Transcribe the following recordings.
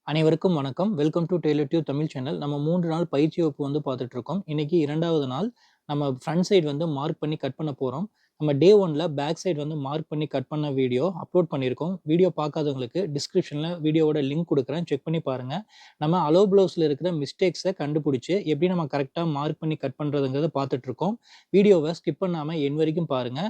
அனைவருக்கும் வணக்கம். Welcome to TailorTubeTamil channel. நம்ம 3 நாள் பயிற்சி வகுப்பு வந்து பார்த்துட்டு இருக்கோம். இன்னைக்கு 2வது நாள். நம்ம ஃப்ரண்ட் சைடு வந்து மார்க் பண்ணி கட் பண்ண போறோம். நம்ம டே 1ல பேக் சைடு வந்து மார்க் பண்ணி கட் பண்ண வீடியோ அப்லோட் பண்ணியிருக்கோம். வீடியோ பார்க்காதவங்களுக்கு டிஸ்கிரிப்ஷன்ல வீடியோவோட லிங்க் குடுக்குறேன். செக் பண்ணி பாருங்க. நம்ம அலோ ப்ளவுஸ்ல இருக்கிற மிஸ்டேக்ஸ கண்டுபிடிச்சு எப்படி நம்ம கரெக்ட்டா மார்க் பண்ணி கட் பண்றதுங்கிறத பார்த்துட்டு இருக்கோம். வீடியோவ ஸ்கிப் பண்ணாம எண்ட் வரைக்கும் பாருங்க.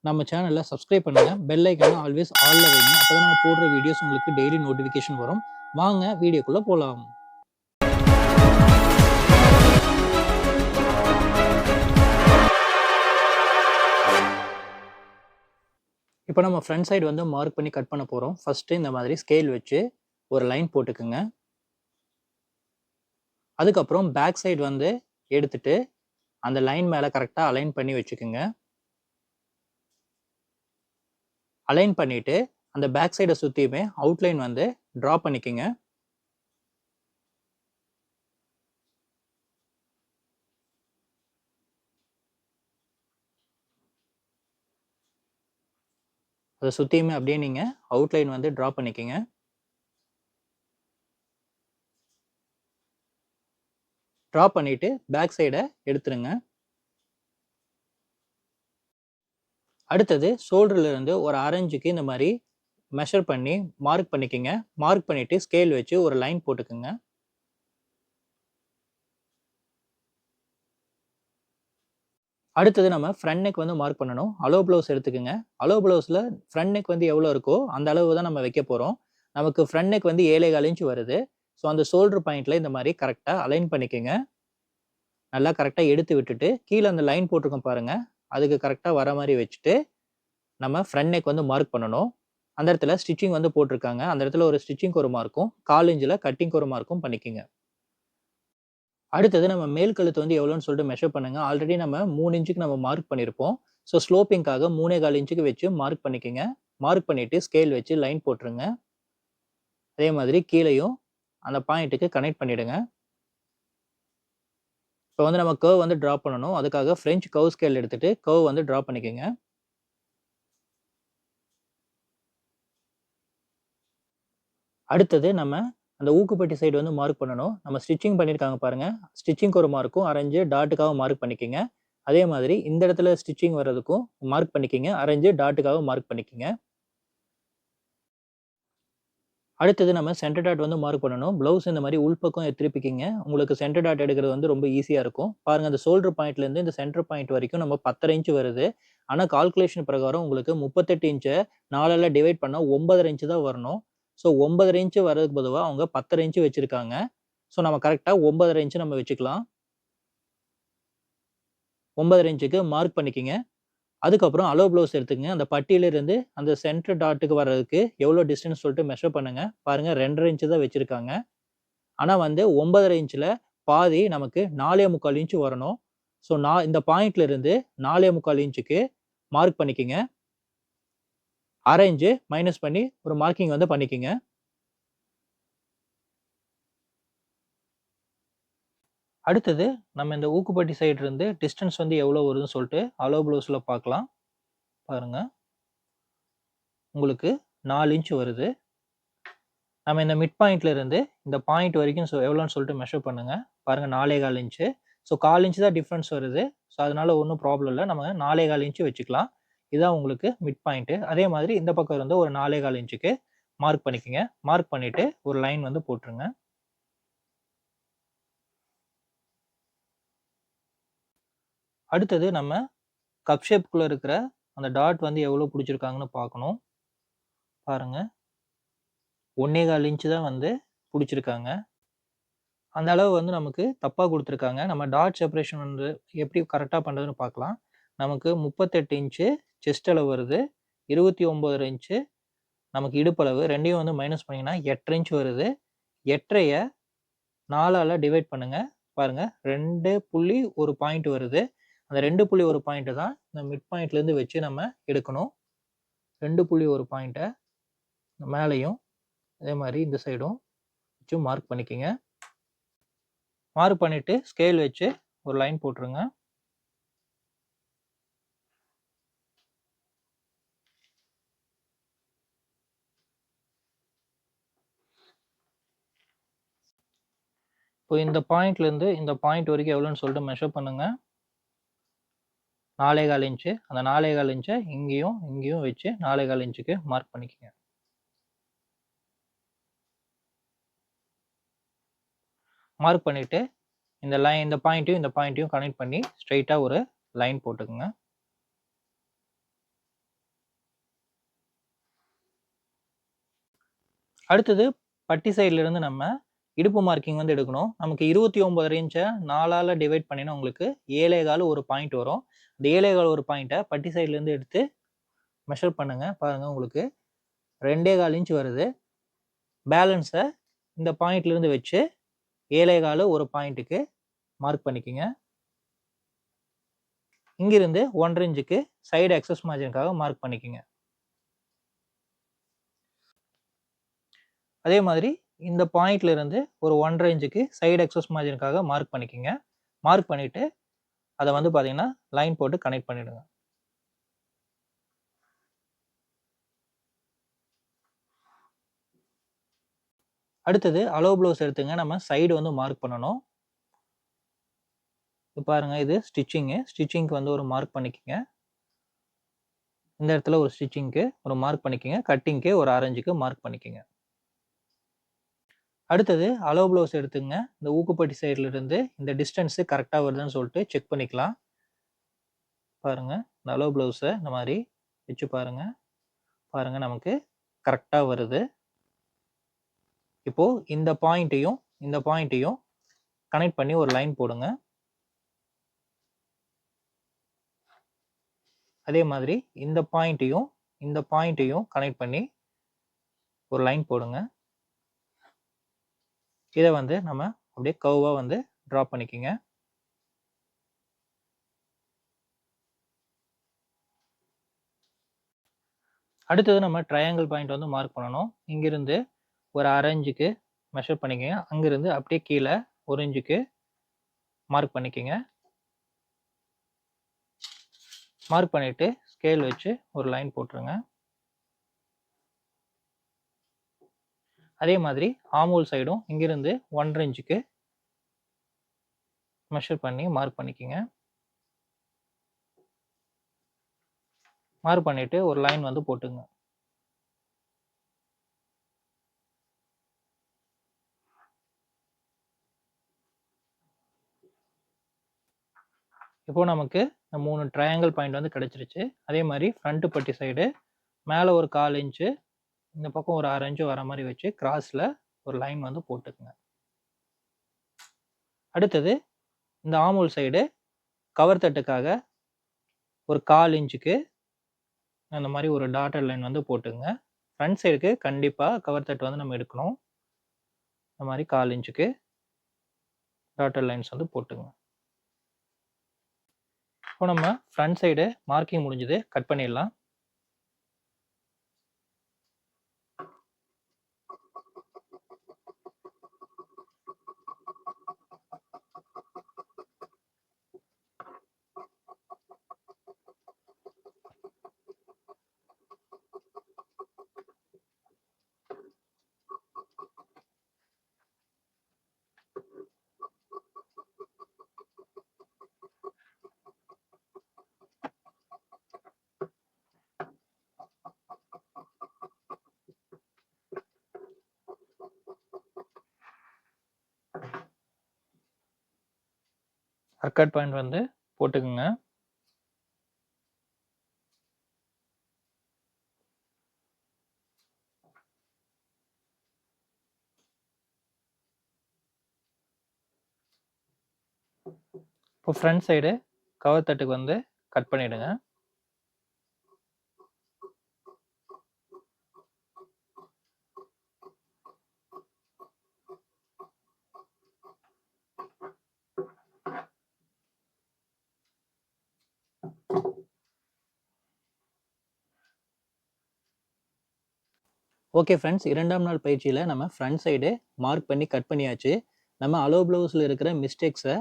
நம்ம சேனல சப்ஸ்கிரைப் பண்ணுங்க. பெல் ஐகான ஆல்வேஸ் ஆல்ல வைங்க. அப்பதான் நம்ம போடுற வீடியோஸ் உங்களுக்கு டெய்லி நோட்டிஃபிகேஷன் வரும். வாங்க வீடியோக்குள்ள போலாம். இப்போ நம்ம ஃப்ரண்ட் சைடு வந்து மார்க் பண்ணி கட் பண்ண போறோம். ஃபர்ஸ்ட் இந்த மாதிரி ஸ்கேல் வச்சு ஒரு லைன் போட்டுக்குங்க. அதுக்கப்புறம் பேக் சைடு வந்து எடுத்துட்டு அந்த லைன் மேல கரெக்ட்டா அலைன் பண்ணி வச்சுக்குங்க. அலைன் பண்ணிட்டு அந்த பேக் சைட சுத்தியுமே அவுட்லைன் வந்து டிரா பண்ணிக்கங்க. அத சுத்தியுமே அப்படியே நீங்க அவுட்லைன் வந்து டிரா பண்ணிக்கங்க. டிரா பண்ணிட்டு பேக் சைட எடுத்துருங்க. அடுத்தது ஷோல்டர்ல இருந்து ஒரு 1/2 இன்ச்சுக்கு இந்த மாதிரி மெஷர் பண்ணி மார்க் பண்ணிக்கங்க. மார்க் பண்ணிட்டு ஸ்கேல் வச்சு ஒரு லைன் போட்டுக்குங்க. அடுத்தது நம்ம ஃப்ரண்ட் நெக் வந்து மார்க் பண்ணணும். அலோ ப்ளவுஸ் எடுத்துக்கங்க. அலோ ப்ளவுஸ்ல ஃப்ரண்ட் நெக் வந்து எவ்வளோ இருக்கோ அந்த அளவு தான் நம்ம வைக்க போறோம். நமக்கு ஃப்ரண்ட் நெக் வந்து 7.25 இன்ச் வருது. ஸோ அந்த ஷோல்டர் பாயிண்ட்ல இந்த மாதிரி கரெக்ட்டா அலைன் பண்ணிக்கங்க. நல்லா கரெக்ட்டா எடுத்து விட்டுட்டு கீழ அந்த லைன் போட்டிருக்கோம் பாருங்க. அதுக்கு கரெக்ட்டா வர மாரி வச்சுட்டு நம்ம ஃப்ரண்ட் நெக் வந்து மார்க் பண்ணணும். அந்த இடத்துல ஸ்டிச்சிங் வந்து போட்டிருக்காங்க. அந்த இடத்துல ஒரு ஸ்டிச்சிங்க்கு ஒரு மார்க்கும், 1/4 இன்ச்ல கட்டிங்க்கு ஒரு மார்க்கும் பண்ணிக்கங்க. அடுத்தது நம்ம மேல் கழுத்து வந்து எவ்வளோன்னு சொல்லிட்டு மெஷர் பண்ணுங்க. ஆல்ரெடி நம்ம 3 இன்ச்சுக்கு நம்ம மார்க் பண்ணியிருப்போம். ஸோ ஸ்லோப்பிங்காக 3.25 இன்ச்சுக்கு வச்சு மார்க் பண்ணிக்கங்க. மார்க் பண்ணிட்டு ஸ்கேல் வச்சு லைன் போட்டுருங்க. அதே மாதிரி கீழேயும் அந்த பாயிண்ட்டுக்கு கனெக்ட் பண்ணிடுங்க. இப்போ வந்து நம்ம கர்வ் வந்து டிரா பண்ணணும். அதுக்காக ஃப்ரெஞ்ச் கர்வ் ஸ்கேல் எடுத்துட்டு கர்வ் வந்து டிரா பண்ணிக்கங்க. அடுத்தது நம்ம அந்த ஊக்குப்பட்டி சைடு வந்து மார்க் பண்ணணும். நம்ம ஸ்டிச்சிங் பண்ணியிருக்காங்க பாருங்க. ஸ்டிச்சிங்க்கு ஒரு மார்க்கும், 1/2 இன்ச் டாட்டுக்காக மார்க் பண்ணிக்கங்க. அதே மாதிரி இந்த இடத்துல ஸ்டிச்சிங் வர்றதுக்கும் மார்க் பண்ணிக்கங்க. 1/2 இன்ச் டாட்டுக்காக மார்க் பண்ணிக்கங்க. அடுத்தது நம்ம சென்டர் டாட் வந்து மார்க் பண்ணணும். ப்ளவுஸ் இந்த மாதிரி உள்பக்கம் திருப்பிக்கிங்க. உங்களுக்கு சென்டர் டாட் எடுக்கிறது வந்து ரொம்ப ஈஸியா இருக்கும். பாருங்க அந்த ஷோல்டர் பாயிண்ட்ல இருந்து இந்த சென்டர் பாயிண்ட் வரைக்கும் நம்ம 10.5 இன்ச் வருது. ஆனா கால்குலேஷன் பிரகாரம் உங்களுக்கு 38 இன்ச்ச 4ஆல டிவைட் பண்ணா 9.5 இன்ச் தான் வரணும். ஸோ 9.5 இன்ச் வரதுக்கு பொதுவா அவங்க 10.5 இன்ச் வச்சிருக்காங்க. ஸோ நம்ம கரெக்ட்டா 9.5 இன்ச் நம்ம வச்சுக்கலாம். 9.5 இன்ச்சுக்கு மார்க் பண்ணிக்கங்க. அதுக்கப்புறம் அலோ ப்ளவுஸ் எடுத்துக்கங்க. அந்த பட்டியில இருந்து அந்த சென்டர் டாட்டுக்கு வர்றதுக்கு எவ்வளோ டிஸ்டன்ஸ் சொல்லிட்டு மெஷர் பண்ணுங்க. பாருங்க 2.5 இன்ச் தான் வச்சிருக்காங்க. ஆனா வந்து 9.5 இன்ச்ல பாதி நமக்கு 4.25 இன்ச் வரணும். ஸோ நான் இந்த பாயிண்ட்ல இருந்து 4.25 இன்ச்சுக்கு மார்க் பண்ணிக்கங்க. 1/2 இன்ச் மைனஸ் பண்ணி ஒரு மார்க்கிங் வந்து பண்ணிக்கங்க. அடுத்தது நம்ம இந்த ஊக்குப்பட்டி சைடு இருந்து டிஸ்டன்ஸ் வந்து எவ்வளோ வருதுன்னு சொல்லிட்டு அலோ ப்ளவுஸ்ல பார்க்கலாம். பாருங்க. உங்களுக்கு 4 இன்ச் வருது. நம்ம இந்த மிட் பாயிண்ட்ல இருந்து இந்த பாயிண்ட் வரைக்கும் எவ்வளோன்னு சொல்லிட்டு மெஷர் பண்ணுங்க. பாருங்க 4.25 இன்ச். ஸோ 1/4 இன்ச் தான் டிஃபரன்ஸ் வருது. ஸோ அதனால ஒண்ணும் ப்ராப்ளம் இல்ல. நம்ம 4.25 இன்ச் வச்சுக்கலாம். இதான் உங்களுக்கு மிட் பாயிண்ட். அதே மாதிரி இந்த பக்கம் இருந்து ஒரு 4.25 இன்ச்சுக்கு மார்க் பண்ணிக்கங்க. மார்க் பண்ணிட்டு ஒரு லைன் வந்து போட்டுருங்க. அடுத்தது நம்ம கப் ஷேப்க்குள்ள இருக்கிற அந்த டாட் வந்து எவ்வளோ புடிச்சிருக்காங்கன்னு பார்க்கணும். பாருங்க. 1.25 இன்ச் தான் வந்து புடிச்சிருக்காங்க. அந்த அளவு வந்து நமக்கு தப்பா குடுத்துருக்காங்க. நம்ம டாட் செப்பரேஷன் வந்து எப்படி கரெக்ட்டா பண்றதுன்னு பார்க்கலாம். நமக்கு 38 இன்ச்சு செஸ்ட் அளவு வருது. 29 இன்ச்சு நமக்கு இடுப்பளவு 2யும் வந்து மைனஸ் பண்ணீங்கன்னா 8 இன்ச் வருது. 8 4ஆல டிவைட் பண்ணுங்க. பாருங்க 2.1 பாயிண்ட் வருது. அந்த 2.1 பாயிண்ட் தான் இந்த மிட் பாயிண்ட்ல இருந்து வச்சு நம்ம எடுக்கணும். 2.1 பாயிண்ட்ட மேலயும் அதே மாரி இந்த சைடும் வச்சு மார்க் பண்ணிக்கங்க. மார்க் பண்ணிட்டு ஸ்கேல் வச்சு ஒரு லைன் போட்டுருங்க. இந்த பாயிண்ட்லேருந்து இந்த பாயிண்ட் வரைக்கும் எவ்வளோன்னு சொல்லிட்டு மெஷர் பண்ணுங்க. 4.25 இன்ச்சு. அந்த 4.25 இன்ச்சை இங்கேயும் இங்கேயும் வச்சு 4.25 இன்ச்சுக்கு மார்க் பண்ணிக்கங்க. மார்க் பண்ணிட்டு இந்த பாயிண்ட்டையும் கனெக்ட் பண்ணி ஸ்ட்ரைட்டா ஒரு லைன் போட்டுக்குங்க. அடுத்தது பட்டி சைடுல இருந்து நம்ம இடுப்பு மார்க்கிங் வந்து எடுக்கணும். நமக்கு 29.5 இன்ச்சை 4ஆல டிவைட் பண்ணினா உங்களுக்கு 7.25 ஒரு பாயிண்ட் வரும். இந்த 7.25 ஒரு பாயிண்ட்டை பட்டி சைடுல இருந்து எடுத்து மெஷர் பண்ணுங்க. பாருங்க உங்களுக்கு 2.25 இன்ச் வருது. பேலன்ஸை இந்த பாயிண்ட்ல இருந்து வச்சு 7.25 ஒரு பாயிண்ட்டுக்கு மார்க் பண்ணிக்கங்க. இங்கிருந்து 1.5 இன்ச்சுக்கு சைடு எக்ஸஸ் மார்ஜினுக்காக மார்க் பண்ணிக்கங்க. அதே மாதிரி இந்த பாயிண்ட்ல இருந்து ஒரு 1.5 இன்ச்சுக்கு சைடு எக்ஸஸ் மார்ஜினுக்காக மார்க் பண்ணிக்கங்க. மார்க் பண்ணிட்டு அதை வந்து பாத்தீங்கன்னா லைன் போட்டு கனெக்ட் பண்ணிடுங்க. அடுத்தது அளவு ப்ளவுஸ் எடுத்துங்க. நம்ம சைடு வந்து மார்க் பண்ணணும். பாருங்க இது ஸ்டிச்சிங்க்கு வந்து ஒரு மார்க் பண்ணிக்கங்க. இந்த இடத்துல ஒரு ஸ்டிச்சிங்க்கு ஒரு மார்க் பண்ணிக்கங்க. கட்டிங்க்கு ஒரு 1/2 இன்ச்சுக்கு மார்க் பண்ணிக்கங்க. அடுத்தது அளவு ப்ளவுஸ் எடுத்துங்க. இந்த ஊக்குப்பட்டி சைடுல இருந்து இந்த டிஸ்டன்ஸ் கரெக்டா வருதுன்னு சொல்லிட்டு செக் பண்ணிக்கலாம். பாருங்க இந்த அளவு ப்ளவுஸை இந்த மாதிரி வச்சு பாருங்க. பாருங்க நமக்கு கரெக்டா வருது. இப்போ இந்த பாயிண்ட்டையும் கனெக்ட் பண்ணி ஒரு லைன் போடுங்க. அதே மாதிரி இந்த பாயிண்ட்டையும் கனெக்ட் பண்ணி ஒரு லைன் போடுங்க. இதை வந்து நம்ம அப்படியே கர்வா வந்து டிரா பண்ணிக்கங்க. அடுத்தது நம்ம ட்ரையாங்கிள் பாயிண்ட் வந்து மார்க் பண்ணணும். இங்கிருந்து ஒரு 1/2 இன்ச்சுக்கு மெஷர் பண்ணிக்கங்க. அங்கிருந்து அப்படியே கீழே 1 இன்ச்சுக்கு மார்க் பண்ணிக்கங்க. மார்க் பண்ணிட்டு ஸ்கேல் வச்சு ஒரு லைன் போட்டுருங்க. அதே மாதிரி ஆம்ஹோல் சைடும் இங்கிருந்து 1.5 இன்ச்சுக்கு மெஷர் பண்ணி மார்க் பண்ணிக்கங்க. மார்க் பண்ணிட்டு ஒரு லைன் வந்து போட்டுங்க. இப்போ நமக்கு 3 ட்ரையாங்கிள் பாயிண்ட் வந்து கிடைச்சிருச்சு. அதே மாதிரி ஃப்ரண்ட் பட்டி சைடு மேலே ஒரு 1/4 இன்ச்சு, இந்த பக்கம் ஒரு 1/2 இன்ச்சு வர மாதிரி வச்சு கிராஸ்ல ஒரு லைன் வந்து போட்டுக்குங்க. அடுத்தது இந்த ஆம்ஹோல் சைடு கவர் தட்டுக்காக ஒரு 1/4 இன்ச்சுக்கு அந்த மாதிரி ஒரு டாட்டட் லைன் வந்து போட்டுங்க. ஃப்ரண்ட் சைடுக்கு கண்டிப்பாக கவர் தட்டு வந்து நம்ம எடுக்கணும். இந்த மாதிரி 1/4 இன்ச்சுக்கு டாட்டட் லைன்ஸ் வந்து போட்டுங்க. இப்போ நம்ம ஃப்ரண்ட் சைடு மார்க்கிங் முடிஞ்சது, கட் பண்ணிடலாம். அர்கட் பாயிண்ட் வந்து போட்டுக்குங்க. இப்போ ஃப்ரண்ட் சைடு கவர் தட்டுக்கு வந்து கட் பண்ணிடுங்க. ஓகே ஃப்ரெண்ட்ஸ், 2ஆம் நாள் பயிற்சியில் நம்ம ஃப்ரண்ட் சைடு மார்க் பண்ணி கட் பண்ணியாச்சு. நம்ம அளவு ப்ளவுஸில் இருக்கிற மிஸ்டேக்ஸை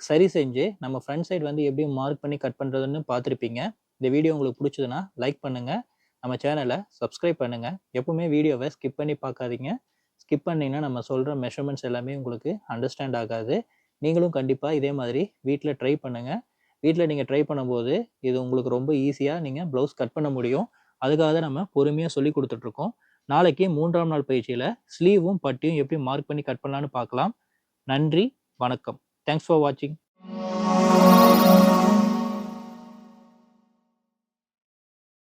சரி செஞ்சு நம்ம ஃப்ரண்ட் சைடு வந்து எப்படி மார்க் பண்ணி கட் பண்ணுறதுன்னு பார்த்துருப்பீங்க. இந்த வீடியோ உங்களுக்கு பிடிச்சதுன்னா லைக் பண்ணுங்கள், நம்ம சேனலை சப்ஸ்கிரைப் பண்ணுங்கள். எப்பவுமே வீடியோவை ஸ்கிப் பண்ணி பார்க்காதீங்க. ஸ்கிப் பண்ணீங்கன்னா நம்ம சொல்ற மெஷர்மெண்ட்ஸ் எல்லாமே உங்களுக்கு அண்டர்ஸ்டாண்ட் ஆகாது. நீங்களும் கண்டிப்பா இதே மாதிரி வீட்ல ட்ரை பண்ணுங்க. வீட்ல நீங்க ட்ரை பண்ணும்போது, இது உங்களுக்கு ரொம்ப ஈஸியா நீங்க ப்ளவுஸ் கட் பண்ண முடியும். அதுக்காக தான் நம்ம பொறுமையா சொல்லிக் குடுத்துட்டு இருக்கோம். நாளைக்கு 3ஆம் நாள் பயிற்சியில ஸ்லீவும், பட்டியும் எப்படி மார்க் பண்ணி கட் பண்ணலான்னு பார்க்கலாம். நன்றி, வணக்கம். தேங்க்ஸ் ஃபார் வாட்சிங்.